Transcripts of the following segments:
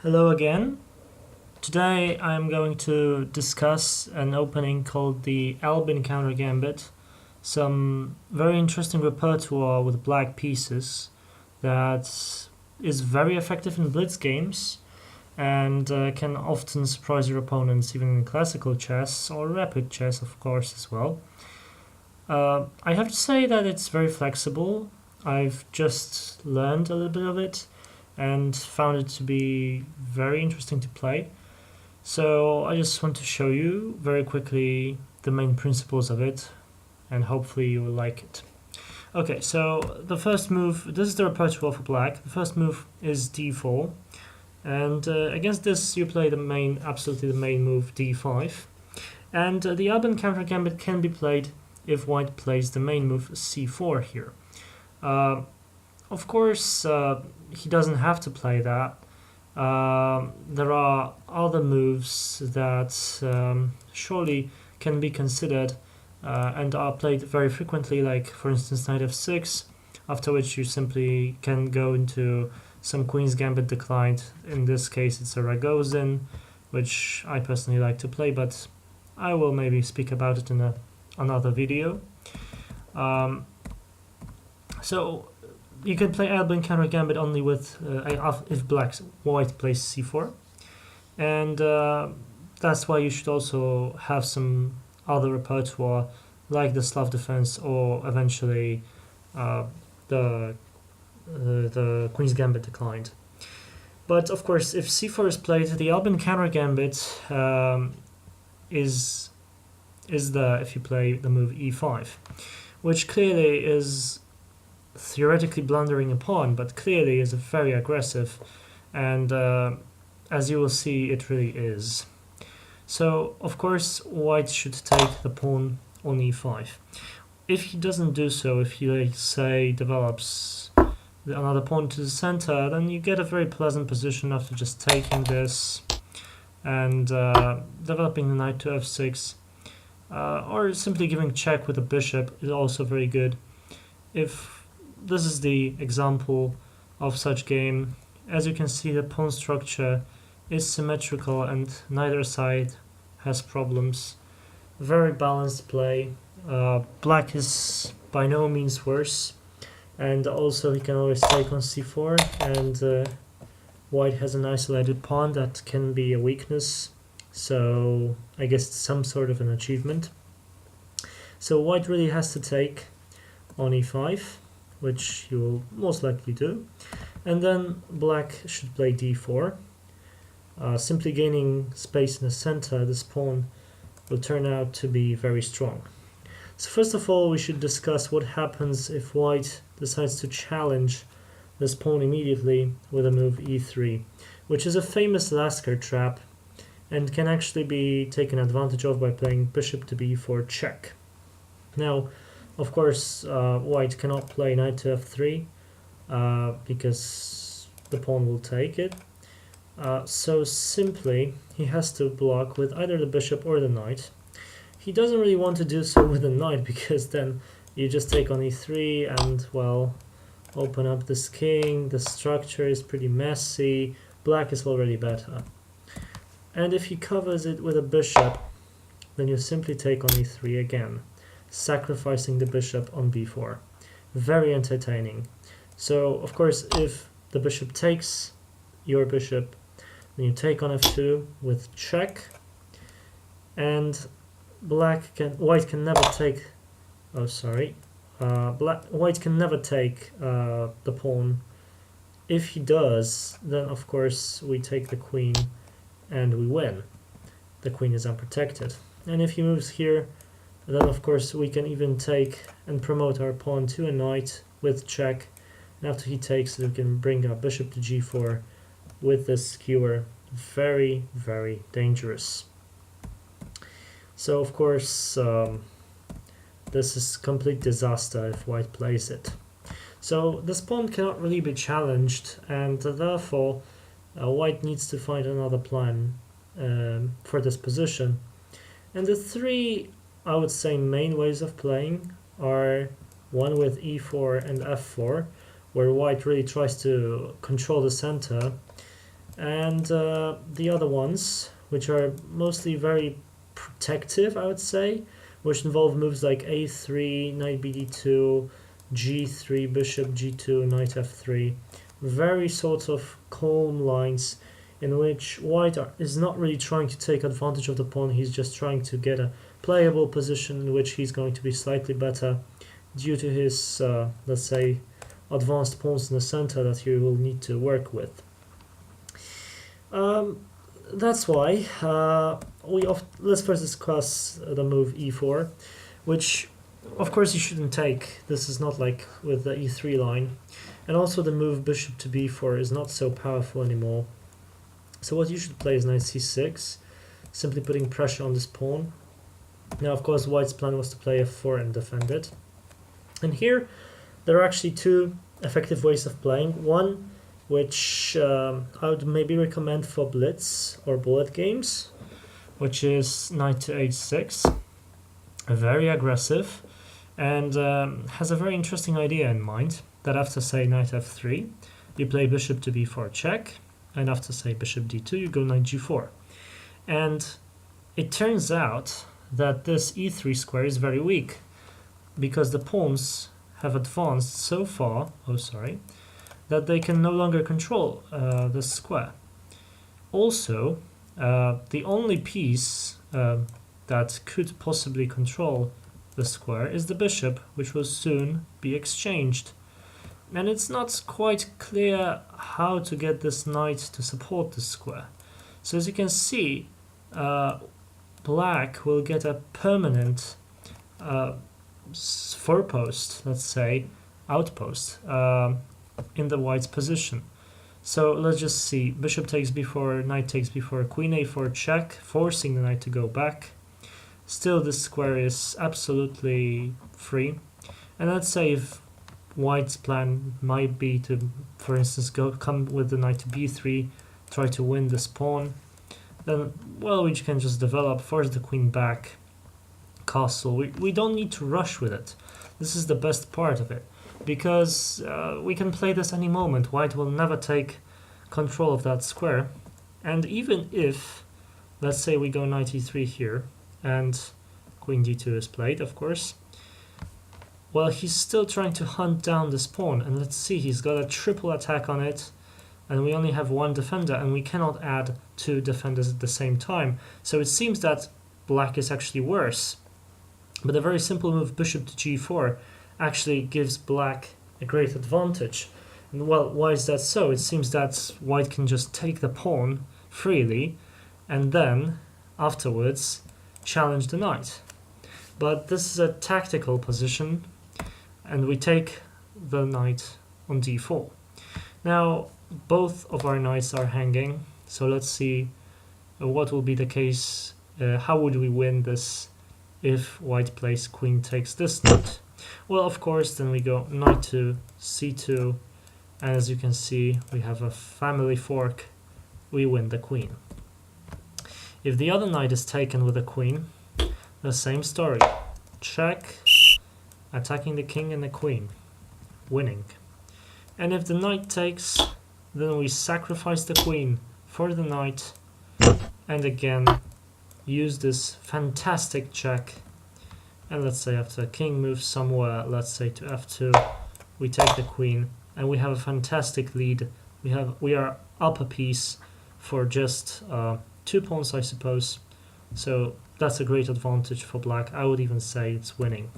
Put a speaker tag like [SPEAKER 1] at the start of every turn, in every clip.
[SPEAKER 1] Hello again. Today I'm going to discuss an opening called the Albin Counter-Gambit, some very interesting repertoire with black pieces that is very effective in blitz games and can often surprise your opponents even in classical chess or rapid chess, of course, as well. I have to say that it's very flexible. I've just learned a little bit of it and found it to be very interesting to play. So I just want to show you very quickly the main principles of it, and hopefully you will like it. Okay, so the first move, this is the repertoire for black. The first move is d4, and against this you play absolutely the main move d5. And the Albin Counter-Gambit can be played if white plays the main move c4 here. Of course, he doesn't have to play that. There are other moves that surely can be considered and are played very frequently, like for instance knight f6, after which you simply can go into some queen's gambit declined. In this case it's a Ragozin, which I personally like to play, but I will maybe speak about it in another video. So you can play Albin Counter-Gambit only with if white plays c4, and that's why you should also have some other repertoire like the Slav defense or eventually the Queen's Gambit declined. But of course, if c4 is played, the Albin Counter-Gambit is if you play the move e5, which clearly is theoretically blundering a pawn, but clearly is very aggressive, and as you will see, it really is. So of course white should take the pawn on e5. If he doesn't do so, if he say develops another pawn to the center, then you get a very pleasant position after just taking this and developing the knight to f6, or simply giving check with the bishop is also very good. If this is the example of such game, as you can see, the pawn structure is symmetrical and neither side has problems. Very balanced play. Black is by no means worse, and also he can always take on c4, and white has an isolated pawn that can be a weakness, so I guess it's some sort of an achievement. So white really has to take on e5, which you will most likely do, and then black should play d4. Simply gaining space in the center, this pawn will turn out to be very strong. So first of all, we should discuss what happens if white decides to challenge this pawn immediately with a move e3, which is a famous Lasker trap and can actually be taken advantage of by playing bishop to b4 check. Now, of course, white cannot play knight to f3 because the pawn will take it. So simply he has to block with either the bishop or the knight. He doesn't really want to do so with the knight because then you just take on e3 and, well, open up this king. The structure is pretty messy. Black is already better. And if he covers it with a bishop, then you simply take on e3 again, sacrificing the bishop on b4. Very entertaining. So of course, if the bishop takes your bishop, then you take on f2 with check, and white can never take white can never take the pawn. If he does, then of course we take the queen and we win. The queen is unprotected, and if he moves here, then of course we can even take and promote our pawn to a knight with check, and after he takes it we can bring our bishop to g4 with this skewer. Very, very dangerous. So of course this is complete disaster if white plays it. So this pawn cannot really be challenged, and therefore white needs to find another plan for this position. And the three, I would say, main ways of playing are one with e4 and f4, where white really tries to control the center, And the other ones, which are mostly very protective, I would say, which involve moves like a3, knight bd2, g3, bishop g2, knight f3. Very sort of calm lines in which white is not really trying to take advantage of the pawn, he's just trying to get a playable position in which he's going to be slightly better due to his, let's say, advanced pawns in the center that he will need to work with. That's why let's first discuss the move e4, which of course you shouldn't take. This is not like with the e3 line, and also the move bishop to b4 is not so powerful anymore. So what you should play is knight c6, simply putting pressure on this pawn. Now of course white's plan was to play f4 and defend it, and here there are actually two effective ways of playing. One, which I would maybe recommend for blitz or bullet games, which is knight to h6, very aggressive, and has a very interesting idea in mind, that after say knight f3 you play bishop to b4 check, and after say bishop d2 you go knight g4. And it turns out that this e3 square is very weak, because the pawns have advanced so far, that they can no longer control this square. Also, the only piece that could possibly control the square is the bishop, which will soon be exchanged. And it's not quite clear how to get this knight to support the square. So as you can see, black will get a permanent forepost, let's say, outpost in the white's position. So let's just see, bishop takes b4, knight takes b4, queen a4 check, forcing the knight to go back. Still this square is absolutely free. And let's say if white's plan might be to, for instance, come with the knight to b3, try to win this pawn, then, well, we can just develop, force the queen back, castle. We don't need to rush with it. This is the best part of it, because we can play this any moment. White will never take control of that square. And even if, let's say we go knight e3 here, and queen d2 is played, of course, well, he's still trying to hunt down this pawn, and let's see, he's got a triple attack on it, and we only have one defender, and we cannot add two defenders at the same time. So it seems that black is actually worse. But a very simple move, bishop to g4, actually gives black a great advantage. And well, why is that so? It seems that white can just take the pawn freely, and then, afterwards, challenge the knight. But this is a tactical position, and we take the knight on d4. Now, both of our knights are hanging, so let's see what will be the case. How would we win this if white plays queen takes this knight? Well, of course, then we go knight to c2, and as you can see, we have a family fork. We win the queen. If the other knight is taken with a queen, the same story. Check, attacking the king and the queen, winning. And if the knight takes, then we sacrifice the queen for the knight, and again use this fantastic check. And let's say after king moves somewhere, let's say to f2, we take the queen, and we have a fantastic lead. We are up a piece for just 2 pawns, I suppose. So that's a great advantage for black. I would even say it's winning.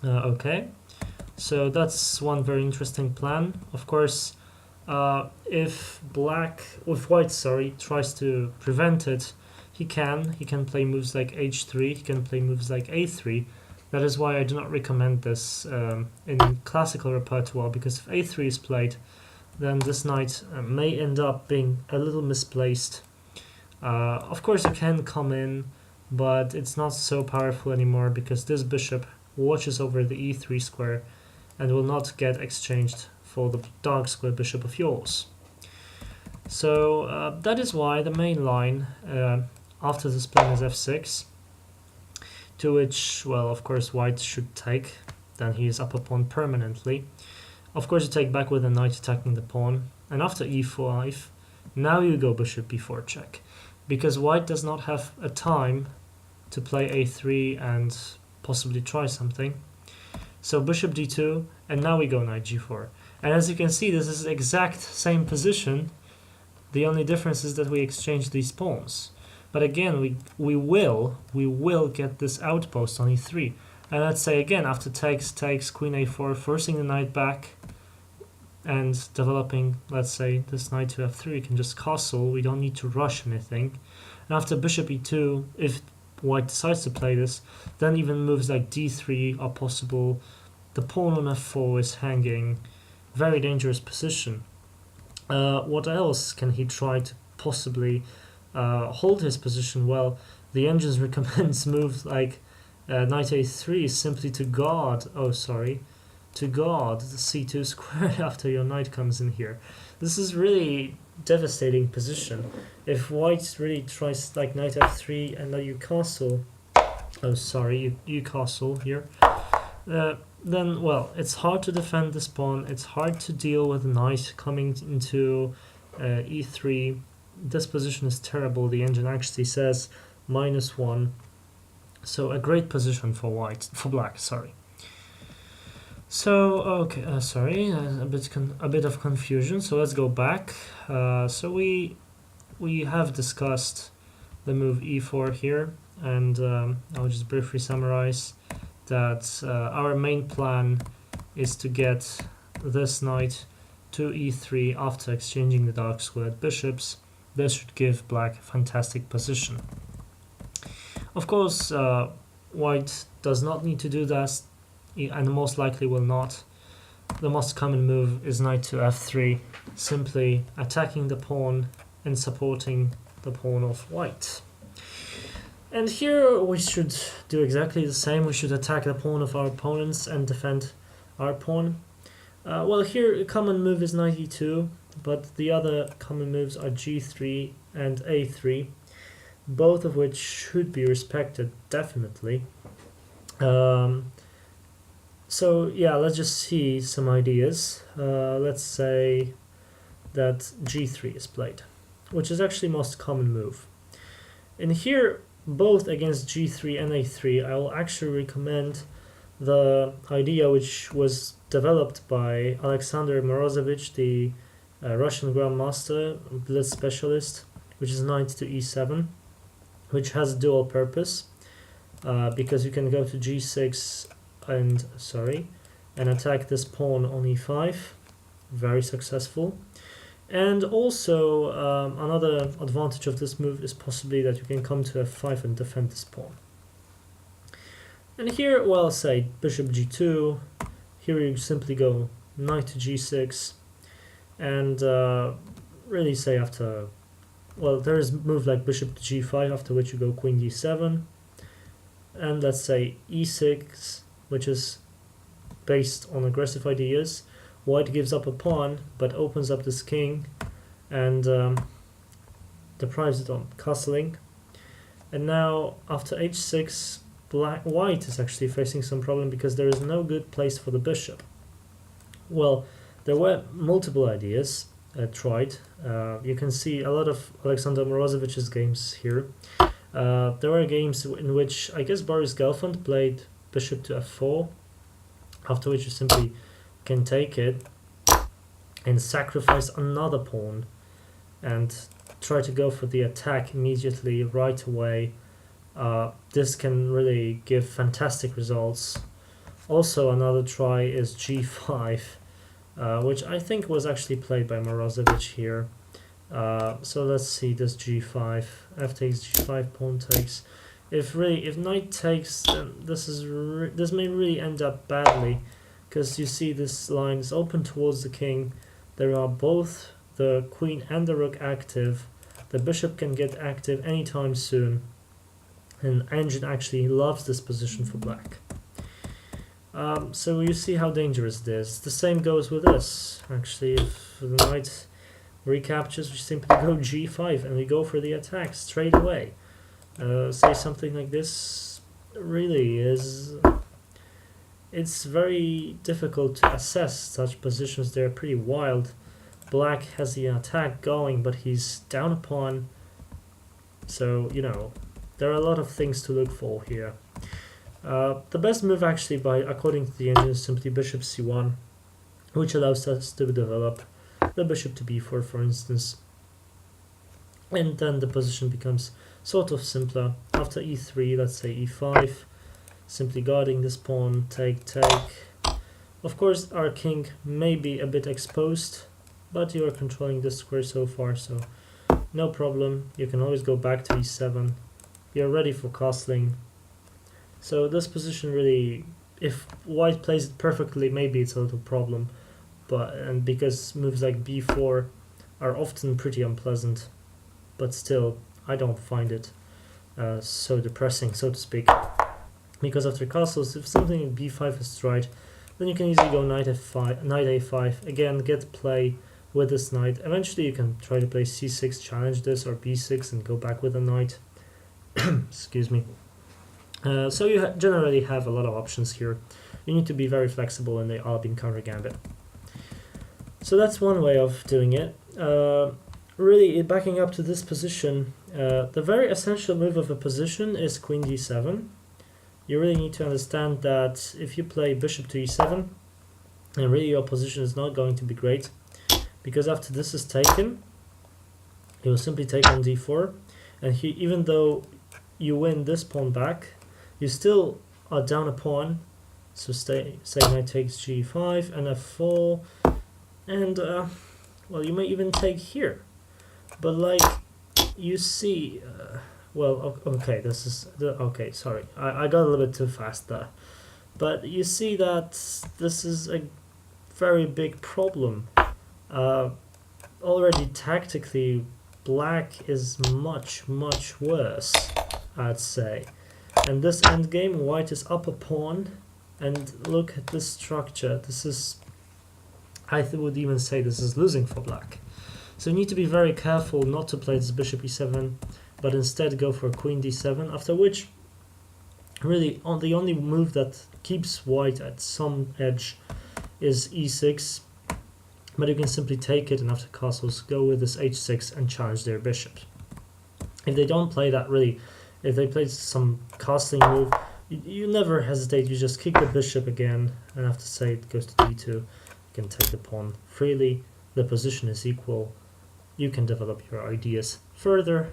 [SPEAKER 1] Okay, so that's one very interesting plan. Of course, if white tries to prevent it, he can play moves like h3, he can play moves like a3. That is why I do not recommend this in classical repertoire, because if a3 is played, then this knight may end up being a little misplaced. Of course you can come in, but it's not so powerful anymore, because this bishop watches over the e3 square and will not get exchanged for the dark square bishop of yours. So that is why the main line after this plan is f6, to which, well, of course white should take, then he is up a pawn permanently. Of course, you take back with a knight attacking the pawn, and after e5, now you go bishop b4 check, because white does not have a time to play a3 and possibly try something. So bishop d2, and now we go knight g4. And as you can see, this is the exact same position. The only difference is that we exchange these pawns. But again, we will get this outpost on e3. And let's say again, after takes, queen a4, forcing the knight back, and developing, let's say, this knight to f3, we can just castle, we don't need to rush anything. And after bishop e2, if white decides to play this, then even moves like d3 are possible. The pawn on f4 is hanging, very dangerous position. What else can he try to possibly hold his position? Well, the engines recommends moves like knight a3 simply to guard, to guard the c2 square after your knight comes in here. This is really devastating position. If white really tries like knight f3 and then you castle, you castle here, then, well, it's hard to defend this pawn, it's hard to deal with the knight coming into e3. This position is terrible. The engine actually says -1, so a great position for black, So, okay, a bit of confusion. So let's go back. So we have discussed the move e4 here, and I'll just briefly summarize that our main plan is to get this knight to e3 after exchanging the dark squared bishops. This should give black a fantastic position. Of course, white does not need to do that, and most likely will not. The most common move is knight to f3, simply attacking the pawn and supporting the pawn of white. And here we should do exactly the same. We should attack the pawn of our opponents and defend our pawn. Well, here a common move is knight e2, but the other common moves are g3 and a3, both of which should be respected, definitely. So yeah, let's just see some ideas. Let's say that g3 is played, which is actually most common move. And here, both against g3 and a3, I will actually recommend the idea which was developed by Alexander Morozevich, the Russian grandmaster, blitz specialist, which is knight to e7, which has a dual purpose, because you can go to g6 and attack this pawn on e5, very successful. And also another advantage of this move is possibly that you can come to f5 and defend this pawn. And here, well, say bishop g2, here you simply go knight to g6, and really say after, well, there is a move like bishop to g5, after which you go queen d7, and let's say e6, which is based on aggressive ideas. White gives up a pawn, but opens up this king and deprives it on castling. And now, after h6, white is actually facing some problem because there is no good place for the bishop. Well, there were multiple ideas tried. You can see a lot of Alexander Morozevich's games here. There were games in which, I guess, Boris Gelfand played bishop to f4, after which you simply can take it and sacrifice another pawn and try to go for the attack immediately, right away. This can really give fantastic results. Also, another try is g5, which I think was actually played by Morozevich here. So let's see this g5, f takes g5, pawn takes. If knight takes, then this may really end up badly, because you see this line is open towards the king. There are both the queen and the rook active. The bishop can get active anytime soon, and engine actually loves this position for black. So you see how dangerous it is. The same goes with this. Actually, if the knight recaptures, we simply go g5 and we go for the attack straight away. Say something like this really is it's very difficult to assess such positions. They're pretty wild. Black has the attack going, but he's down a pawn. So, there are a lot of things to look for here. The best move actually, according to the engine, is simply bishop c1, which allows us to develop the bishop to b4, for instance. And then the position becomes sort of simpler. After e3, let's say e5, simply guarding this pawn, take. Of course, our king may be a bit exposed, but you are controlling this square so far, so no problem. You can always go back to e7. You're ready for castling. So this position really, if white plays it perfectly, maybe it's a little problem, and because moves like b4 are often pretty unpleasant, but still I don't find it so depressing, so to speak, because after castles, if something in b5 is tried, then you can easily go knight f5, knight a5, again get play with this knight. Eventually you can try to play c6, challenge this, or b6 and go back with a knight. Excuse me. So you generally have a lot of options here. You need to be very flexible in the Albin Counter-Gambit. So that's one way of doing it. Really, backing up to this position, the very essential move of a position is queen d7. You really need to understand that if you play bishop to e7, and really your position is not going to be great, because after this is taken, he will simply take on d4, and even though you win this pawn back, you still are down a pawn. So say knight takes g5 and f4, and well, you may even take here, but like you see, well, okay, this is okay, sorry, I got a little bit too fast there, but you see that this is a very big problem. Already tactically, black is much worse, I'd say. And this endgame, white is up a pawn, and look at this structure. This is, I would even say this is losing for black. So you need to be very careful not to play this bishop e7, but instead go for queen d7, after which really the only move that keeps white at some edge is e6, but you can simply take it and after castles go with this h6 and challenge their bishop. If they don't play that, really, if they play some castling move, you never hesitate, you just kick the bishop again, and after say it goes to d2, you can take the pawn freely, the position is equal, you can develop your ideas further,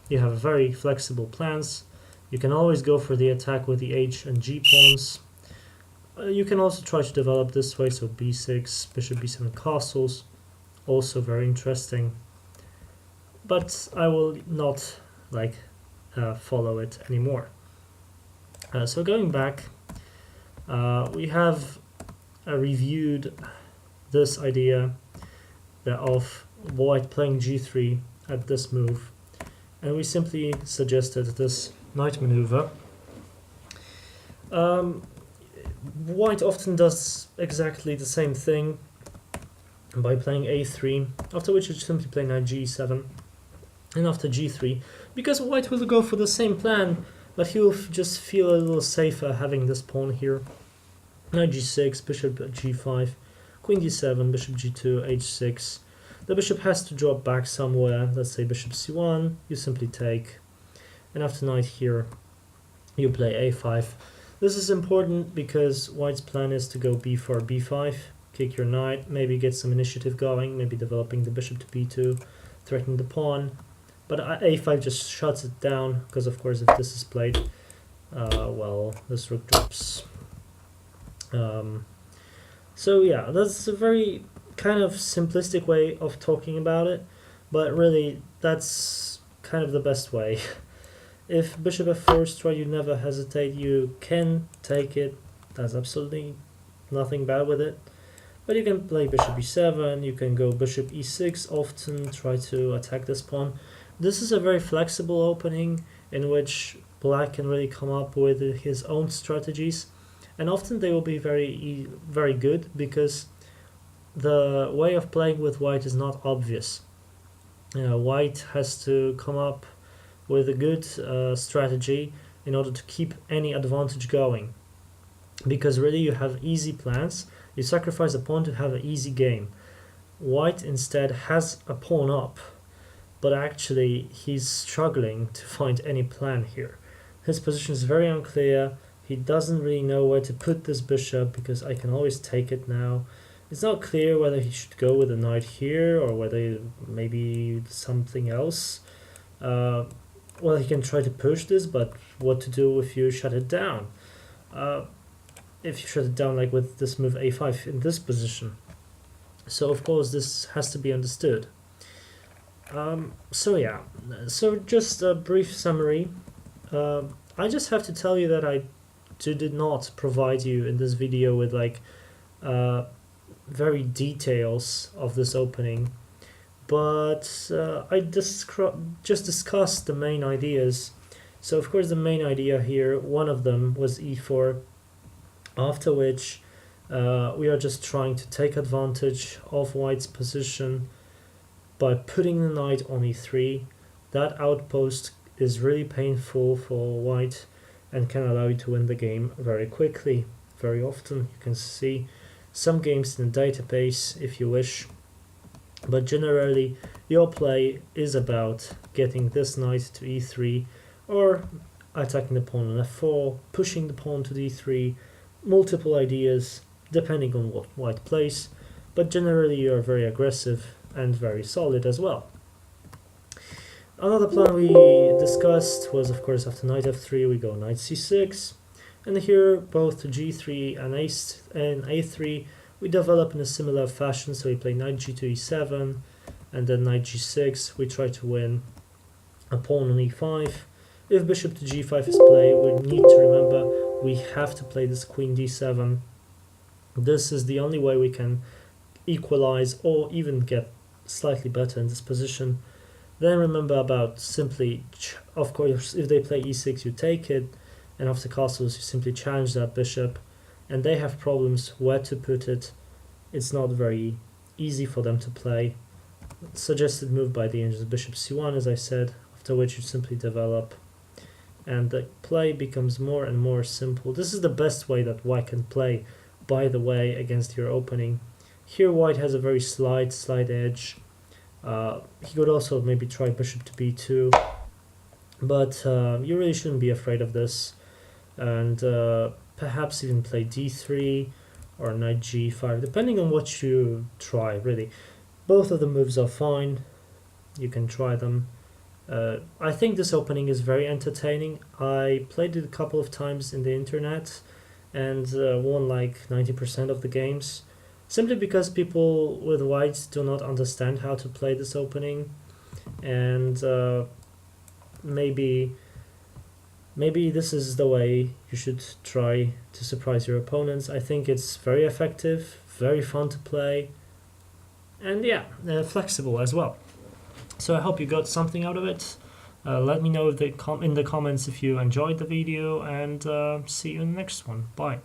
[SPEAKER 1] you have very flexible plans, you can always go for the attack with the h and g pawns. You can also try to develop this way, so b6, bishop b7 castles, also very interesting, but I will not follow it anymore. So going back, we have reviewed this idea of white playing g3 at this move, and we simply suggested this knight maneuver. White often does exactly the same thing by playing a3, after which you simply play knight g7, and after g3, because white will go for the same plan, but he will just feel a little safer having this pawn here. Knight g6, bishop g5, queen d7, bishop g2, h6. The bishop has to drop back somewhere, let's say bishop c1, you simply take, and after knight here, you play a5. This is important because white's plan is to go b4, b5, kick your knight, maybe get some initiative going, maybe developing the bishop to b2, threaten the pawn, but a5 just shuts it down, because of course if this is played, well, this rook drops. So yeah, that's a very kind of simplistic way of talking about it, but really that's kind of the best way. If bishop f4 is tried, you never hesitate, you can take it, there's absolutely nothing bad with it. But you can play bishop e7, you can go bishop e6 often, try to attack this pawn. This is a very flexible opening in which black can really come up with his own strategies, and often they will be very good because the way of playing with white is not obvious. White has to come up with a good strategy in order to keep any advantage going. because really you have easy plans. You sacrifice a pawn to have an easy game. White instead has a pawn up, but actually he's struggling to find any plan here. His position is very unclear. He doesn't really know where to put this bishop because I can always take it now. It's not clear whether he should go with a knight here or whether maybe something else. Well, he can try to push this, but what to do if you shut it down? If you shut it down like with this move a5 in this position. So of course this has to be understood. So yeah, so just a brief summary. I just have to tell you that I did not provide you in this video with like very details of this opening, but I just discussed the main ideas. So of course the main idea here, one of them was e4, after which we are just trying to take advantage of White's position by putting the knight on e3. That outpost is really painful for White and can allow you to win the game very quickly. Very often you can see some games in the database if you wish, but generally your play is about getting this knight to e3 or attacking the pawn on f4, pushing the pawn to d3, multiple ideas depending on what White plays, but generally you are very aggressive and very solid as well. Another plan we discussed was, of course, after knight f3 we go knight c6, and here both to g3 and a3 we develop in a similar fashion. So we play knight g2 e7 and then knight g6. We try to win a pawn on e5. If bishop to g5 is played, we need to remember we have to play this queen d7. This is the only way we can equalize or even get slightly better in this position. Then remember about simply, of course, if they play e6 you take it, and after castles you simply challenge that bishop, and they have problems where to put it. It's not very easy for them to play. Suggested move by the angels, bishop c1 as I said, after which you simply develop and the play becomes more and more simple. This is the best way that White can play, by the way, against your opening. Here White has a very slight edge. He could also maybe try bishop to b2, but you really shouldn't be afraid of this, and perhaps even play d3 or knight g5, depending on what you try, really. Both of the moves are fine, you can try them. I think this opening is very entertaining. I played it a couple of times in the internet and won like 90% of the games, simply because people with White do not understand how to play this opening, and maybe this is the way you should try to surprise your opponents. I think it's very effective, very fun to play, and yeah, flexible as well. So I hope you got something out of it. Let me know in the comments if you enjoyed the video, and see you in the next one. Bye.